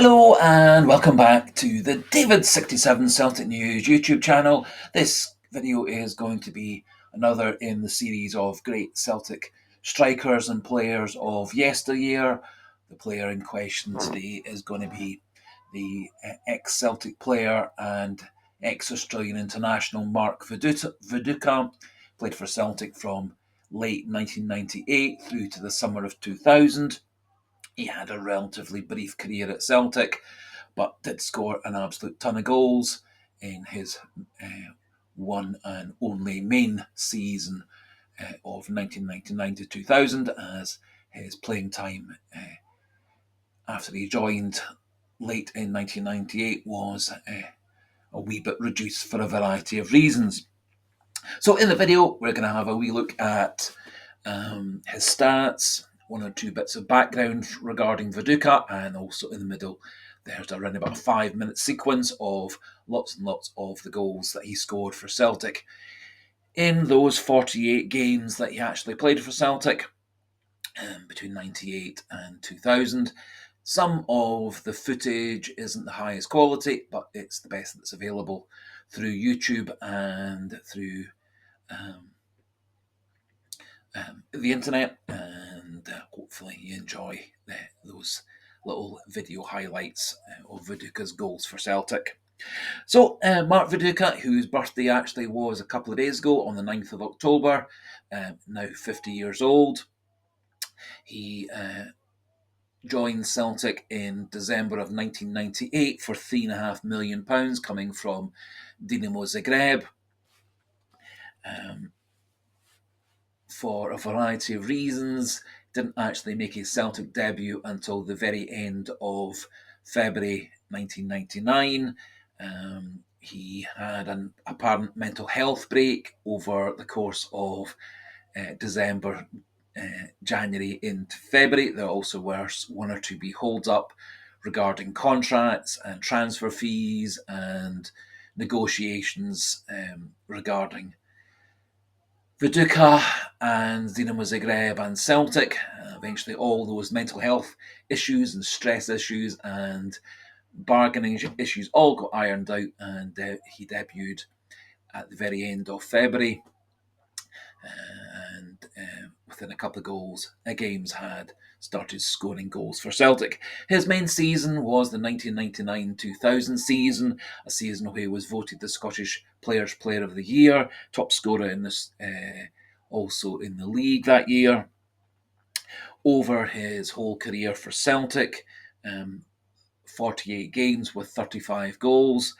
Hello and welcome back to the David67 Celtic News YouTube channel. This video is going to be another in the series of great Celtic strikers and players of yesteryear. The player in question today is going to be the ex-Celtic player and ex-Australian international Mark Viduka. Played for Celtic from late 1998 through to the summer of 2000. He had a relatively brief career at Celtic, but did score an absolute ton of goals in his one and only main season of 1999 to 2000, as his playing time after he joined late in 1998 was a wee bit reduced for a variety of reasons. So in the video, we're going to have a wee look at his stats, one or two bits of background regarding Viduka, and also in the middle there's around about a 5-minute sequence of lots and lots of the goals that he scored for Celtic in those 48 games that he actually played for Celtic between 98 and 2000. Some of the footage isn't the highest quality, but it's the best that's available through YouTube and through the internet, and hopefully you enjoy those little video highlights of Viduka's goals for Celtic. So Mark Viduka, whose birthday actually was a couple of days ago on the 9th of October, now 50 years old. He joined Celtic in December of 1998 for £3.5 million, coming from Dinamo Zagreb. For a variety of reasons, didn't actually make his Celtic debut until the very end of February 1999. He had an apparent mental health break over the course of December, January into February. There also were one or two wee holds up regarding contracts and transfer fees and negotiations regarding Viduka and Dinamo Zagreb and Celtic. Eventually all those mental health issues and stress issues and bargaining issues all got ironed out, and he debuted at the very end of February, and within a couple of games had started scoring goals for Celtic. His main season was the 1999-2000 season, a season where he was voted the Scottish Players' Player of the Year, top scorer in this, also in the league that year. Over his whole career for Celtic, 48 games with 35 goals.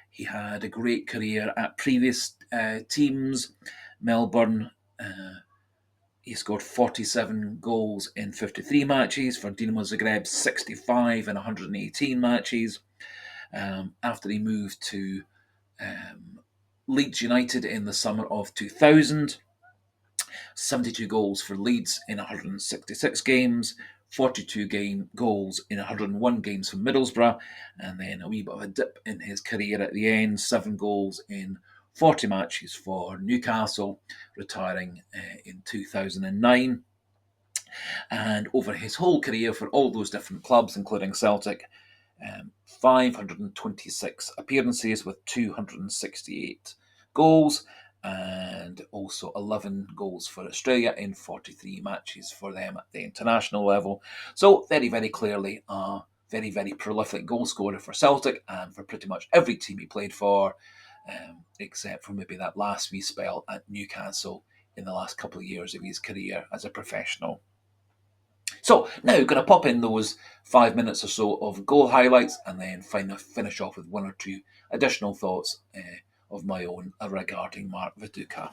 He had a great career at previous teams. Melbourne, he scored 47 goals in 53 matches. For Dinamo Zagreb, 65 in 118 matches. After he moved to Leeds United in the summer of 2000, 72 goals for Leeds in 166 games, 42 goals in 101 games for Middlesbrough, and then a wee bit of a dip in his career at the end, 7 goals in 40 matches for Newcastle, retiring in 2009. And over his whole career for all those different clubs, including Celtic, 526 appearances with 268 goals, and also 11 goals for Australia in 43 matches for them at the international level. So very, very clearly a very, very prolific goal scorer for Celtic and for pretty much every team he played for, except for maybe that last wee spell at Newcastle in the last couple of years of his career as a professional. So now going to pop in those 5 minutes or so of goal highlights, and then finish off with one or two additional thoughts of my own regarding Mark Viduka.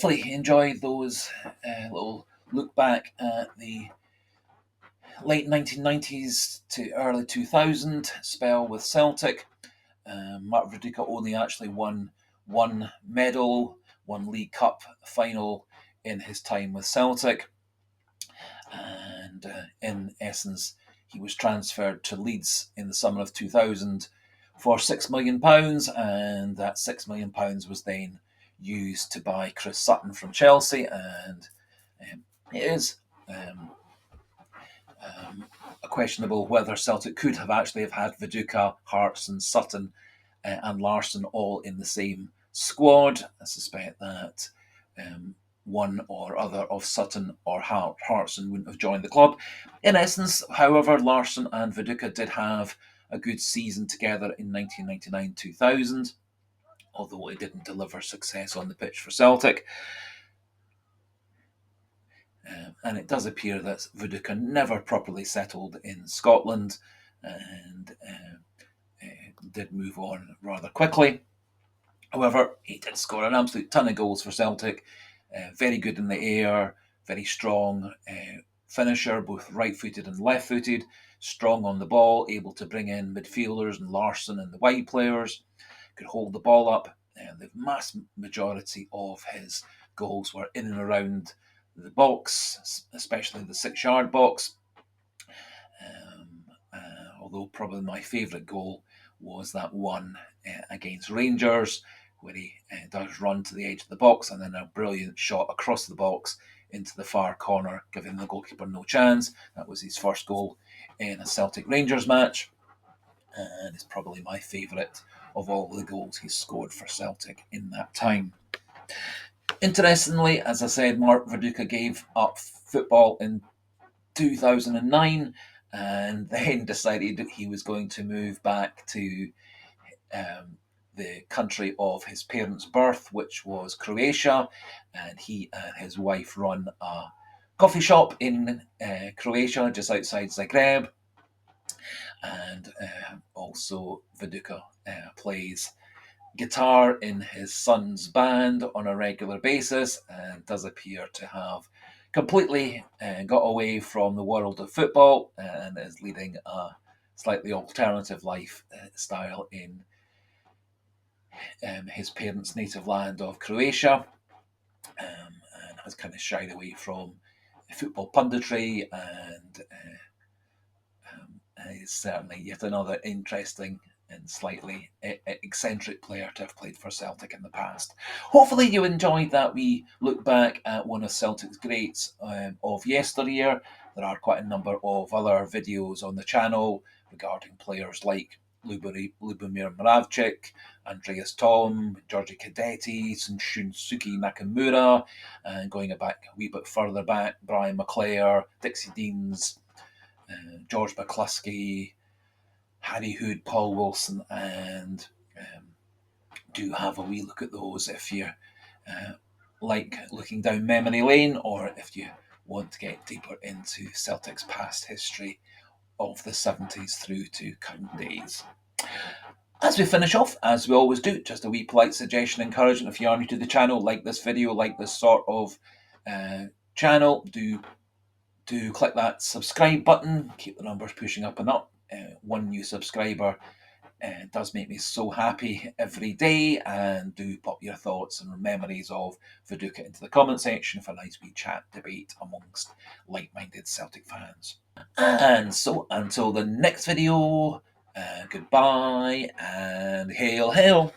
hopefully you enjoyed those little look back at the late 1990s to early 2000 spell with Celtic. Mark Viduka only actually won one medal, one League Cup final in his time with Celtic. And in essence, he was transferred to Leeds in the summer of 2000 for £6 million, and that £6 million was then used to buy Chris Sutton from Chelsea, and it is questionable whether Celtic could have actually have had Viduka, Hartson, and Sutton and Larsson all in the same squad. I suspect that one or other of Sutton or Hartson wouldn't have joined the club. In essence, however, Larsson and Viduka did have a good season together in 1999-2000, although it didn't deliver success on the pitch for Celtic. And it does appear that Viduka never properly settled in Scotland and did move on rather quickly. However, he did score an absolute ton of goals for Celtic. Very good in the air, very strong finisher, both right-footed and left-footed, strong on the ball, able to bring in midfielders and Larsson and the wide players, could hold the ball up. The vast majority of his goals were in and around the box, especially the 6-yard box. Although probably my favourite goal was that one against Rangers, where he does run to the edge of the box and then a brilliant shot across the box into the far corner, giving the goalkeeper no chance. That was his first goal in a Celtic Rangers match, and it's probably my favourite of all the goals he's scored for Celtic in that time. Interestingly, as I said, Mark Viduka gave up football in 2009 and then decided that he was going to move back to the country of his parents' birth, which was Croatia, and he and his wife run a coffee shop in Croatia, just outside Zagreb. And also Viduka plays guitar in his son's band on a regular basis and does appear to have completely got away from the world of football and is leading a slightly alternative lifestyle in his parents' native land of Croatia, and has kind of shied away from football punditry and is certainly yet another interesting and slightly eccentric player to have played for Celtic in the past. Hopefully you enjoyed that we look back at one of Celtic's greats of yesteryear. There are quite a number of other videos on the channel regarding players like Lubomir Moravcik, Andreas Tom, Georgi Cadeti, and Shunsuke Nakamura, and going back a wee bit further back, Brian McClare, Dixie Deans, George McCluskey, Harry Hood, Paul Wilson, and do have a wee look at those if you like looking down memory lane, or if you want to get deeper into Celtic's past history of the 70s through to current days. As we finish off, as we always do, just a wee polite suggestion, encouragement, if you are new to the channel, like this video, like this sort of channel, do click that subscribe button, keep the numbers pushing up and up. One new subscriber does make me so happy every day, and do pop your thoughts and memories of Viduka into the comment section for a nice wee chat debate amongst like-minded Celtic fans. And so until the next video, goodbye and hail hail.